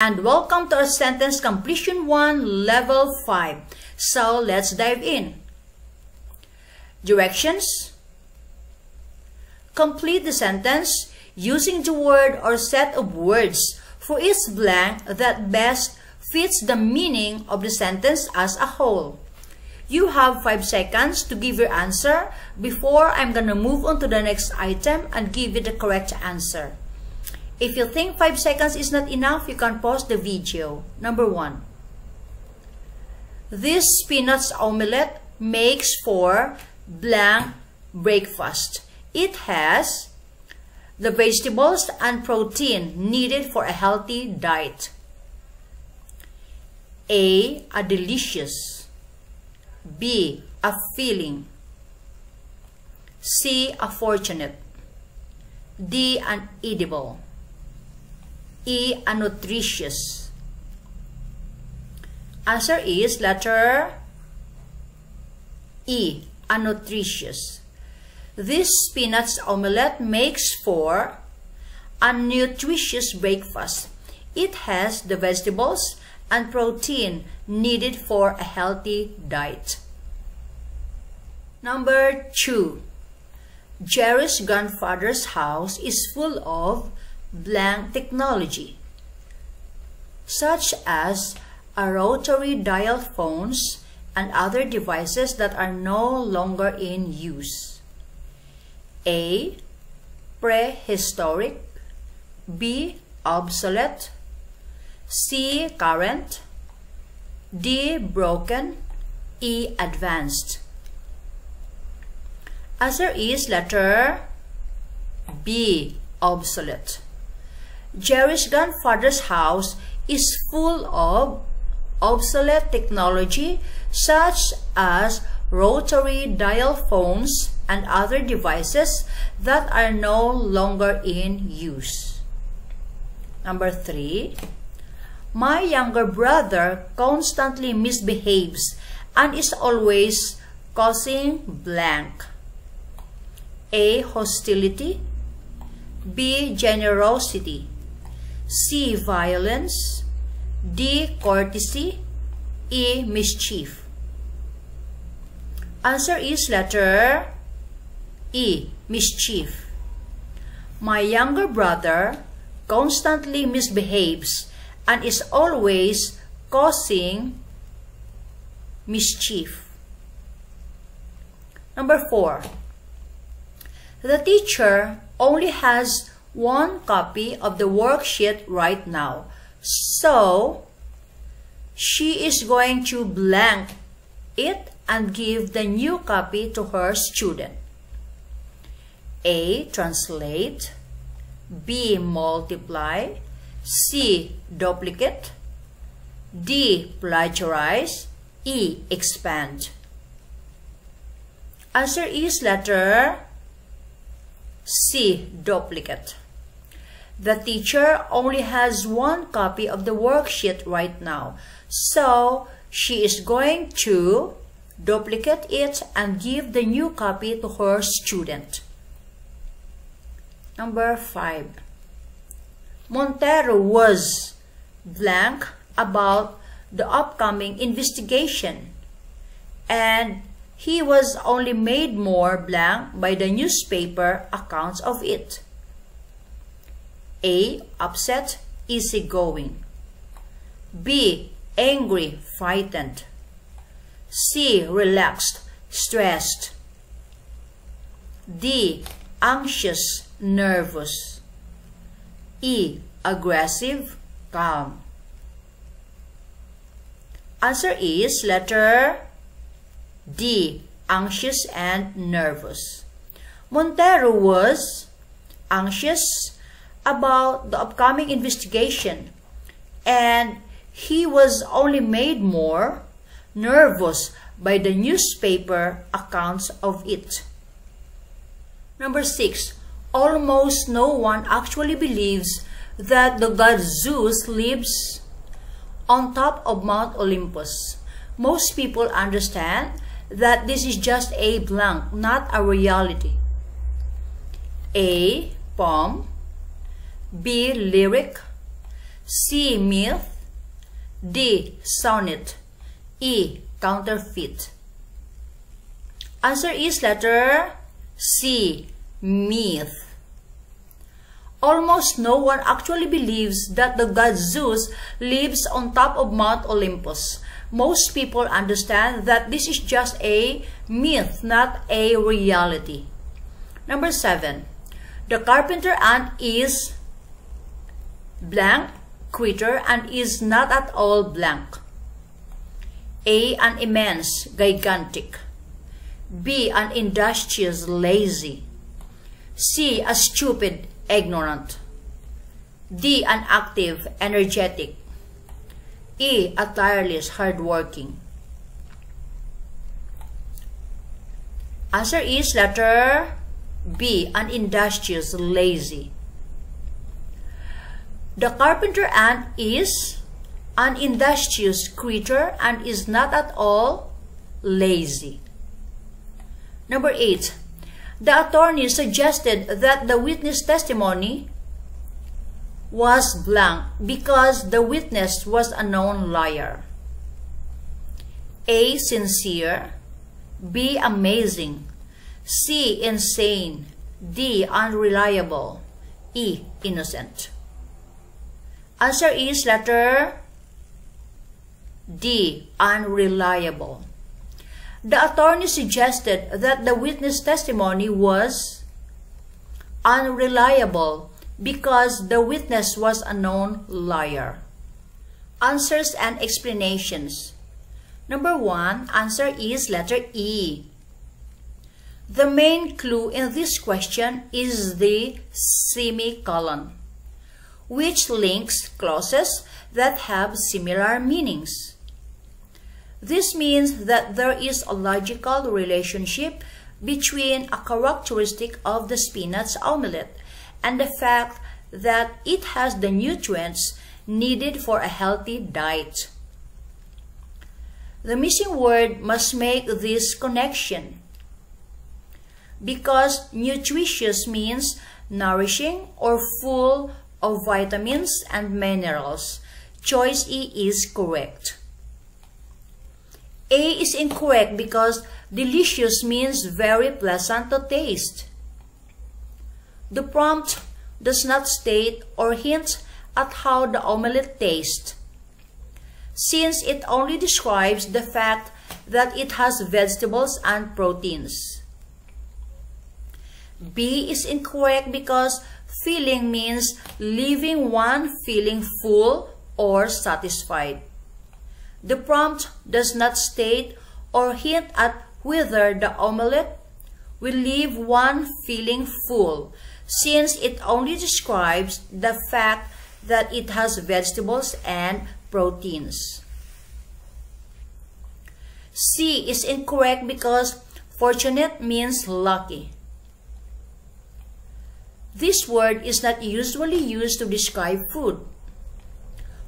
And welcome to our sentence completion 1 level 5. So let's dive in. Directions. Complete the sentence using the word or set of words for each blank that best fits the meaning of the sentence as a whole. You have 5 seconds to give your answer before I'm gonna move on to the next item and give you the correct answer. If you think 5 seconds is not enough, you can pause the video. Number 1. This spinach omelette makes for blank breakfast. It has the vegetables and protein needed for a healthy diet. A delicious. B, a filling. C, a fortunate. D, an edible. E, a nutritious. Answer is letter E, a nutritious. This spinach omelette makes for a nutritious breakfast. It has the vegetables and protein needed for a healthy diet. Number 2. Jerry's grandfather's house is full of blank technology, such as a rotary dial phones and other devices that are no longer in use. A, prehistoric. B, obsolete. C, current. D, broken. E, advanced. Answer is letter B, obsolete. Jerry's grandfather's house is full of obsolete technology such as rotary dial phones and other devices that are no longer in use. Number 3. My younger brother constantly misbehaves and is always causing blank. A, hostility. B, generosity. C, violence. D, courtesy. E, mischief. Answer is letter E, mischief. My younger brother constantly misbehaves and is always causing mischief. Number 4. The teacher only has 1 copy of the worksheet right now, so she is going to blank it and give the new copy to her student. A, translate. B, multiply. C, duplicate. D, plagiarize. E, expand. Answer is letter C, duplicate. The teacher only has 1 copy of the worksheet right now, so she is going to duplicate it and give the new copy to her student. Number 5. Montero was blank about the upcoming investigation, and he was only made more blank by the newspaper accounts of it. A, upset, easygoing. B, angry, frightened. C, relaxed, stressed. D, anxious, nervous. E, aggressive, calm. Answer is letter D, anxious and nervous. Montero was anxious about the upcoming investigation, and he was only made more nervous by the newspaper accounts of it. Number 6. Almost no one actually believes that the god Zeus lives on top of Mount Olympus. Most people understand that this is just a blank, not a reality. A, poem. B, lyric. C. Myth. D. Sonnet. E. Counterfeit. Answer is letter C. Myth. Almost no one actually believes that the god Zeus lives on top of Mount Olympus. Most people understand that this is just a myth, not a reality. Number 7. The carpenter ant is blank creature and is not at all blank. A. An immense, gigantic. B. An industrious, lazy. C. A stupid, ignorant. D. An active, energetic. E. A tireless, hardworking. Answer is letter B. An industrious, lazy. The carpenter ant is an industrious creature and is not at all lazy. Number 8. The attorney suggested that the witness testimony was blank because the witness was a known liar. A. Sincere. B. Amazing. C. Insane. D. Unreliable. E. Innocent. Answer is letter D. Unreliable. The attorney suggested that the witness testimony was unreliable because the witness was a known liar. Answers and explanations. Number 1, answer is letter E. The main clue in this question is the semicolon, which links clauses that have similar meanings. This means that there is a logical relationship between a characteristic of the spinach omelette and the fact that it has the nutrients needed for a healthy diet. The missing word must make this connection because nutritious means nourishing or full of vitamins and minerals. Choice E is correct. A is incorrect because delicious means very pleasant to taste. The prompt does not state or hint at how the omelette tastes, since it only describes the fact that it has vegetables and proteins. B is incorrect because filling means leaving one feeling full or satisfied. The prompt does not state or hint at whether the omelette will leave one feeling full, since it only describes the fact that it has vegetables and proteins. C is incorrect because fortunate means lucky. This word is not usually used to describe food.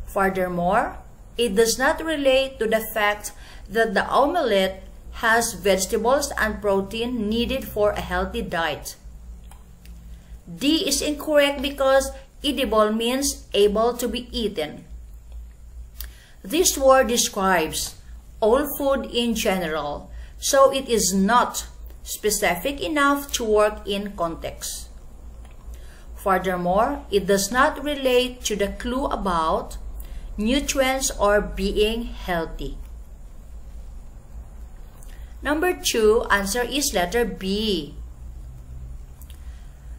Furthermore, it does not relate to the fact that the omelette has vegetables and protein needed for a healthy diet. D is incorrect because edible means able to be eaten. This word describes all food in general, so it is not specific enough to work in context. Furthermore, it does not relate to the clue about nutrients or being healthy. Number 2, answer is letter B.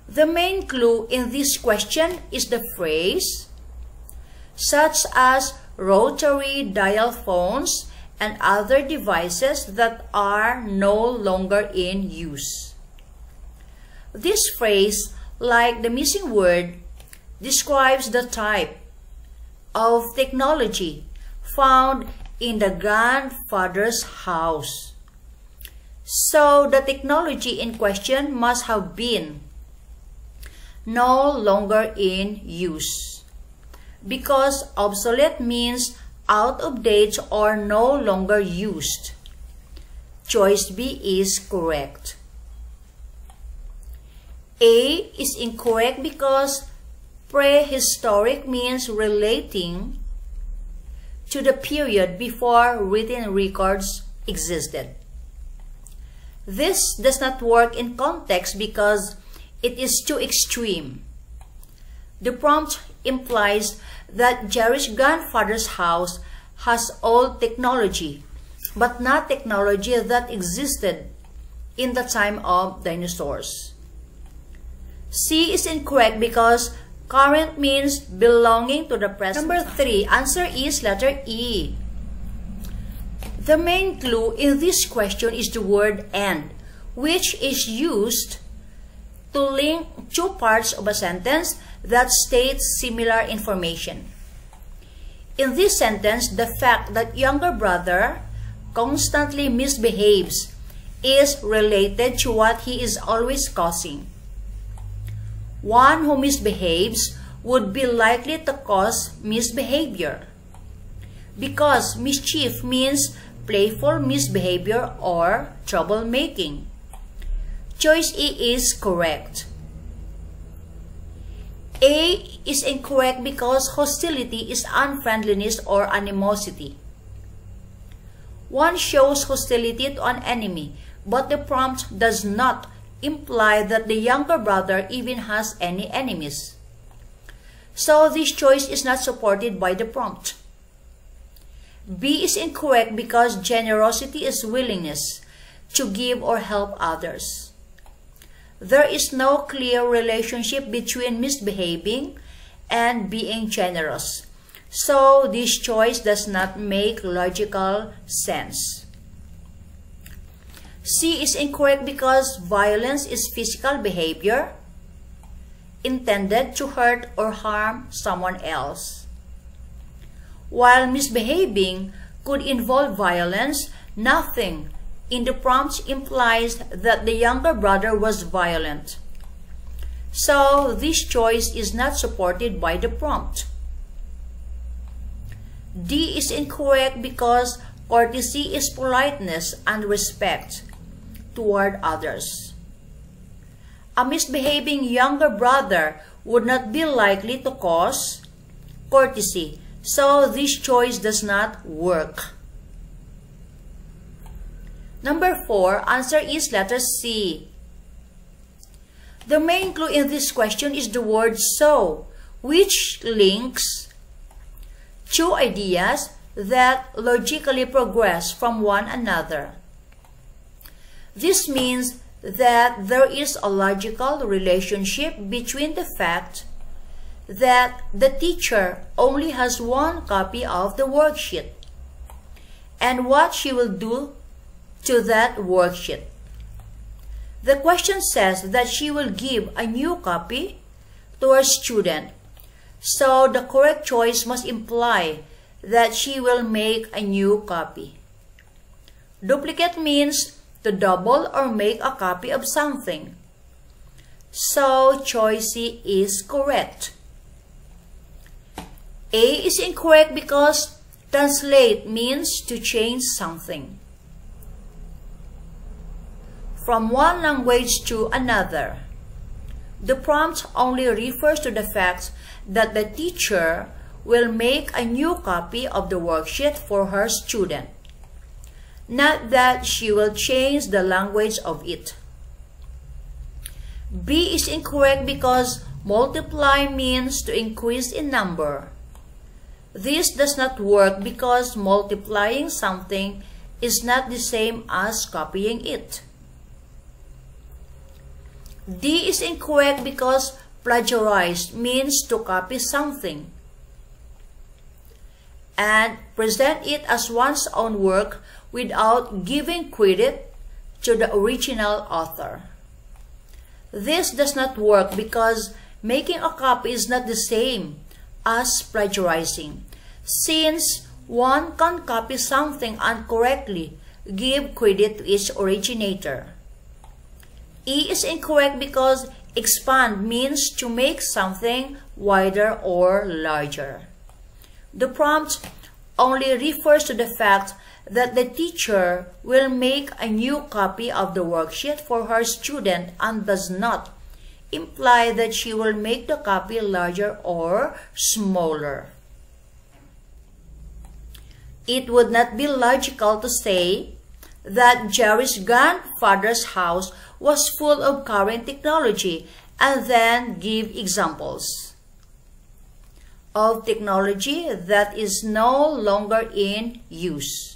The main clue in this question is the phrase such as rotary dial phones and other devices that are no longer in use. This phrase, like the missing word, describes the type of technology found in the grandfather's house. So the technology in question must have been no longer in use, because obsolete means out of date or no longer used. Choice B is correct. A is incorrect because Prehistoric means relating to the period before written records existed. This does not work in context because it is too extreme. The prompt implies that Jerry's grandfather's house has old technology, but not technology that existed in the time of dinosaurs. C is incorrect because current means belonging to the present. Number 3, answer is letter E. The main clue in this question is the word "and," which is used to link two parts of a sentence that states similar information. In this sentence, the fact that younger brother constantly misbehaves is related to what he is always causing. One who misbehaves would be likely to cause misbehavior, because mischief means playful misbehavior or troublemaking. Choice E is correct. A is incorrect because hostility is unfriendliness or animosity. One shows hostility to an enemy, but the prompt does not imply that the younger brother even has any enemies. So this choice is not supported by the prompt. B is incorrect because generosity is willingness to give or help others. There is no clear relationship between misbehaving and being generous. So this choice does not make logical sense. C is incorrect because violence is physical behavior intended to hurt or harm someone else. While misbehaving could involve violence, nothing in the prompt implies that the younger brother was violent. So this choice is not supported by the prompt. D is incorrect because courtesy is politeness and respect toward others. A misbehaving younger brother would not be likely to cause courtesy, so this choice does not work. Number 4, answer is letter C. The main clue in this question is the word "so," which links two ideas that logically progress from one another. This means that there is a logical relationship between the fact that the teacher only has one copy of the worksheet and what she will do to that worksheet. The question says that she will give a new copy to her student, so the correct choice must imply that she will make a new copy. Duplicate means to double or make a copy of something. So choice C is correct. A is incorrect because translate means to change something from one language to another. The prompt only refers to the fact that the teacher will make a new copy of the worksheet for her student, not that she will change the language of it. B is incorrect because multiply means to increase in number. This does not work because multiplying something is not the same as copying it. D is incorrect because plagiarize means to copy something and present it as one's own work without giving credit to the original author. This does not work because making a copy is not the same as plagiarizing, since one can copy something and correctly give credit to its originator. E is incorrect because expand means to make something wider or larger. The prompt only refers to the fact that the teacher will make a new copy of the worksheet for her student and does not imply that she will make the copy larger or smaller. It would not be logical to say that Jerry's grandfather's house was full of current technology and then give examples of technology that is no longer in use.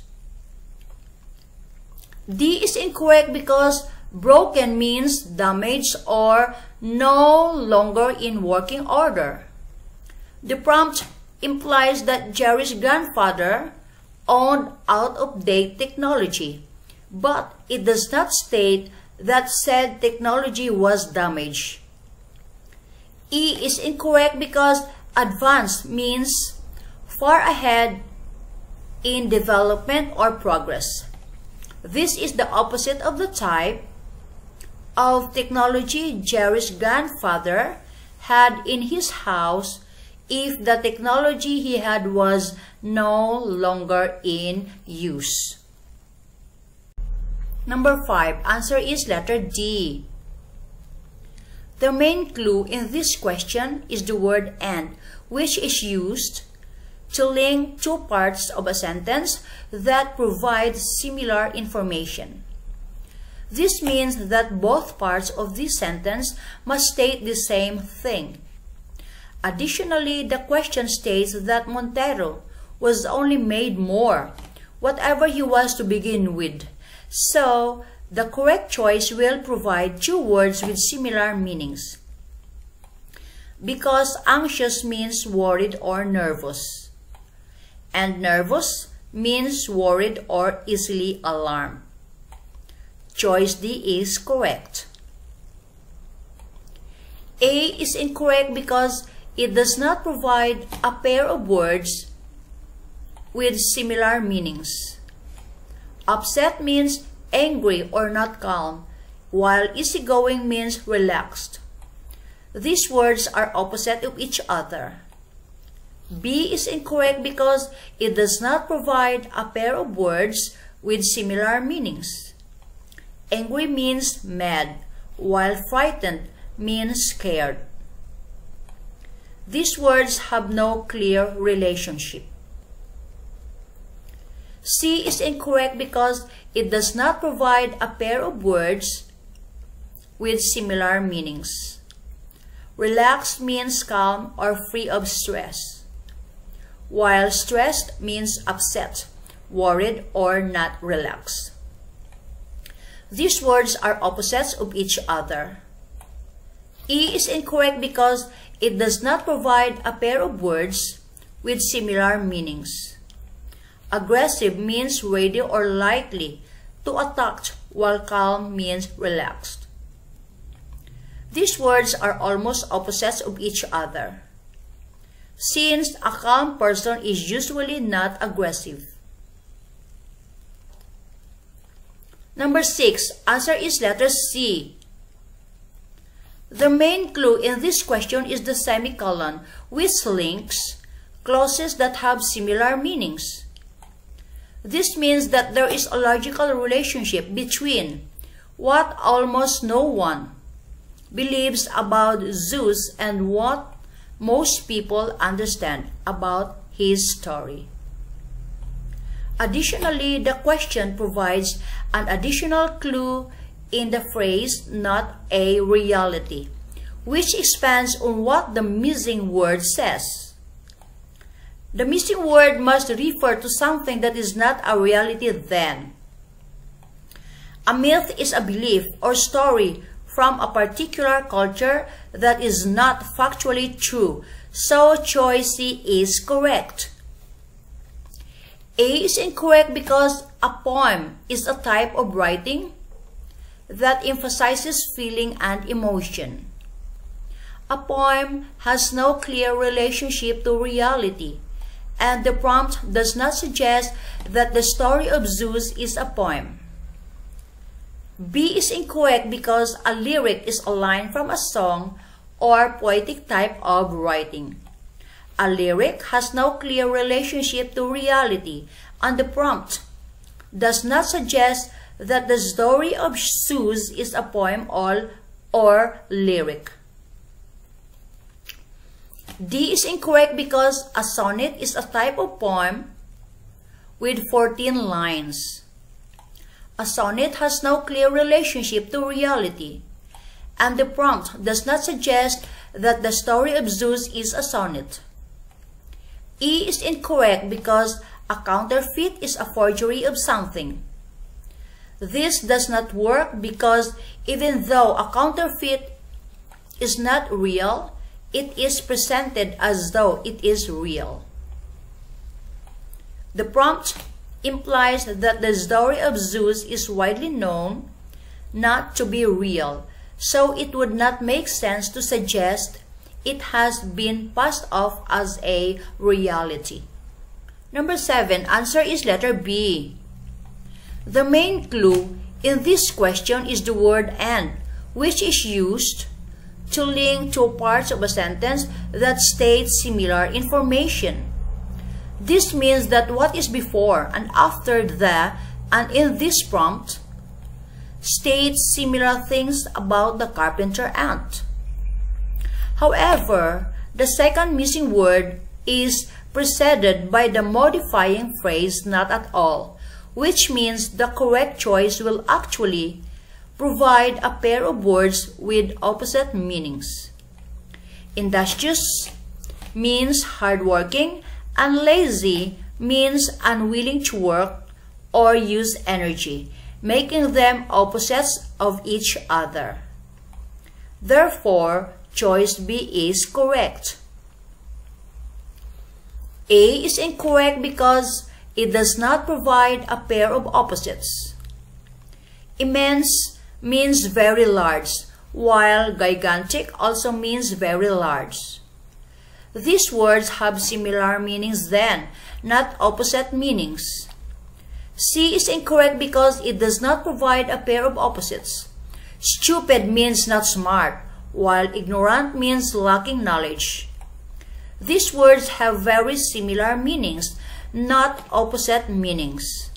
D is incorrect because broken means damaged or no longer in working order. The prompt implies that Jerry's grandfather owned out-of-date technology, but it does not state that said technology was damaged. E is incorrect because advanced means far ahead in development or progress. This is the opposite of the type of technology Jerry's grandfather had in his house if the technology he had was no longer in use. Number 5. Answer is letter D. The main clue in this question is the word "and," which is used to link two parts of a sentence that provide similar information. This means that both parts of this sentence must state the same thing. Additionally, the question states that Montero was only made more, whatever he was to begin with. So, the correct choice will provide two words with similar meanings. Because anxious means worried or nervous, and nervous means worried or easily alarmed. Choice D is correct. A is incorrect because it does not provide a pair of words with similar meanings. Upset means angry or not calm, while easygoing means relaxed. These words are opposite of each other. B is incorrect because it does not provide a pair of words with similar meanings. Angry means mad, while frightened means scared. These words have no clear relationship. C is incorrect because it does not provide a pair of words with similar meanings. Relaxed means calm or free of stress, while stressed means upset, worried, or not relaxed. These words are opposites of each other. E is incorrect because it does not provide a pair of words with similar meanings. Aggressive means ready or likely to attack, while calm means relaxed. These words are almost opposites of each other, since a calm person is usually not aggressive. Number 6. Answer is letter C. The main clue in this question is the semicolon, which links clauses that have similar meanings. This means that there is a logical relationship between what almost no one believes about Zeus and what most people understand about his story. Additionally, the question provides an additional clue in the phrase "not a reality," which expands on what the missing word says. The missing word must refer to something that is not a reality then. A myth is a belief or story from a particular culture that is not factually true, so choice C is correct. A is incorrect because a poem is a type of writing that emphasizes feeling and emotion. A poem has no clear relationship to reality, and the prompt does not suggest that the story of Zeus is a poem. B is incorrect because a lyric is a line from a song or poetic type of writing. A lyric has no clear relationship to reality, and the prompt does not suggest that the story of Zeus is a poem or lyric. D is incorrect because a sonnet is a type of poem with 14 lines. A sonnet has no clear relationship to reality, and the prompt does not suggest that the story of Zeus is a sonnet. E is incorrect because a counterfeit is a forgery of something. This does not work because even though a counterfeit is not real, it is presented as though it is real. The prompt implies that the story of Zeus is widely known not to be real, so it would not make sense to suggest it has been passed off as a reality. Number 7, answer is letter B. The main clue in this question is the word "and", which is used to link two parts of a sentence that state similar information. This means that what is before and after the "and" in this prompt states similar things about the carpenter ant. However, the second missing word is preceded by the modifying phrase "not at all", which means the correct choice will actually provide a pair of words with opposite meanings. Industrious means hardworking, and lazy means unwilling to work or use energy, making them opposites of each other. Therefore, choice B is correct. A is incorrect because it does not provide a pair of opposites. Immense means very large, while gigantic also means very large. These words have similar meanings then, not opposite meanings. C is incorrect because it does not provide a pair of opposites. Stupid means not smart, while ignorant means lacking knowledge. These words have very similar meanings, not opposite meanings.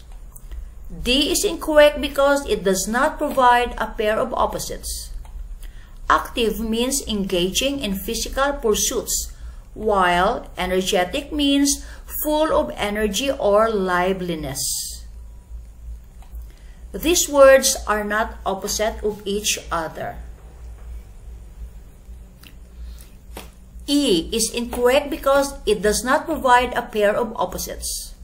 D is incorrect because it does not provide a pair of opposites. Active means engaging in physical pursuits, while energetic means full of energy or liveliness. These words are not opposite of each other. E is incorrect because it does not provide a pair of opposites.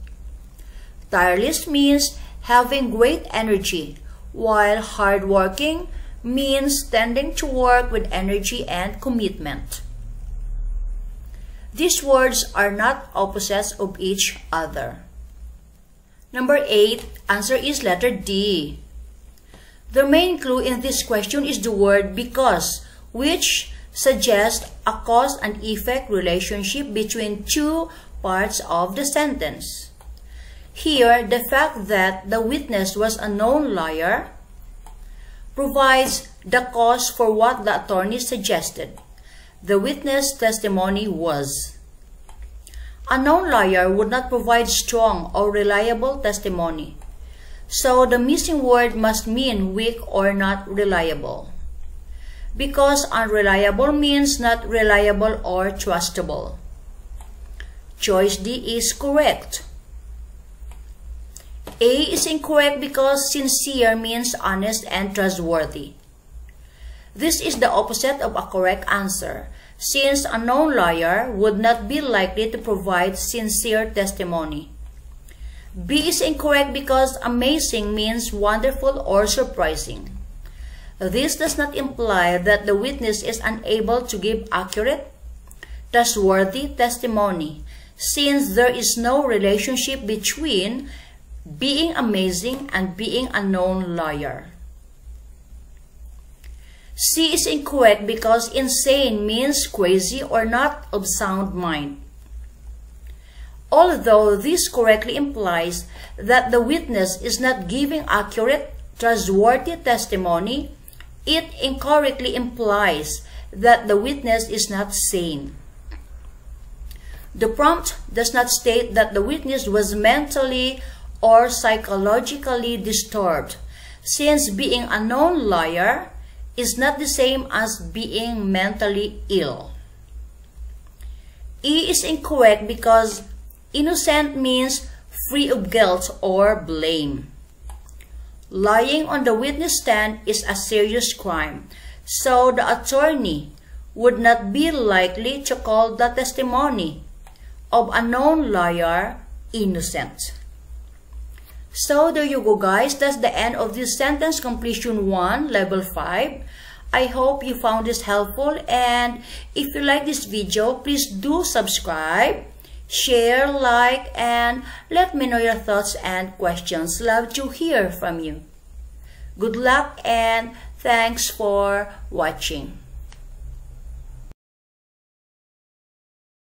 Tireless means having great energy, while hardworking means tending to work with energy and commitment. These words are not opposites of each other. Number 8, answer is letter D. The main clue in this question is the word "because", which suggests a cause and effect relationship between two parts of the sentence. Here, the fact that the witness was a known liar provides the cause for what the attorney suggested. The witness' testimony was. A known liar would not provide strong or reliable testimony, so the missing word must mean weak or not reliable, because unreliable means not reliable or trustable. Choice D is correct. A is incorrect because sincere means honest and trustworthy. This is the opposite of a correct answer, since a known liar would not be likely to provide sincere testimony. B is incorrect because amazing means wonderful or surprising. This does not imply that the witness is unable to give accurate, trustworthy testimony, since there is no relationship between being amazing and being a known liar. C is incorrect because insane means crazy or not of sound mind. Although this correctly implies that the witness is not giving accurate, trustworthy testimony, it incorrectly implies that the witness is not sane. The prompt does not state that the witness was mentally or psychologically disturbed, since being a known liar is not the same as being mentally ill. E is incorrect because innocent means free of guilt or blame. Lying on the witness stand is a serious crime, so the attorney would not be likely to call the testimony of a known liar innocent. So there you go, guys. That's the end of this sentence completion 1, level 5. I hope you found this helpful, and if you like this video, please do subscribe, share, like, and let me know your thoughts and questions. Love to hear from you. Good luck and thanks for watching.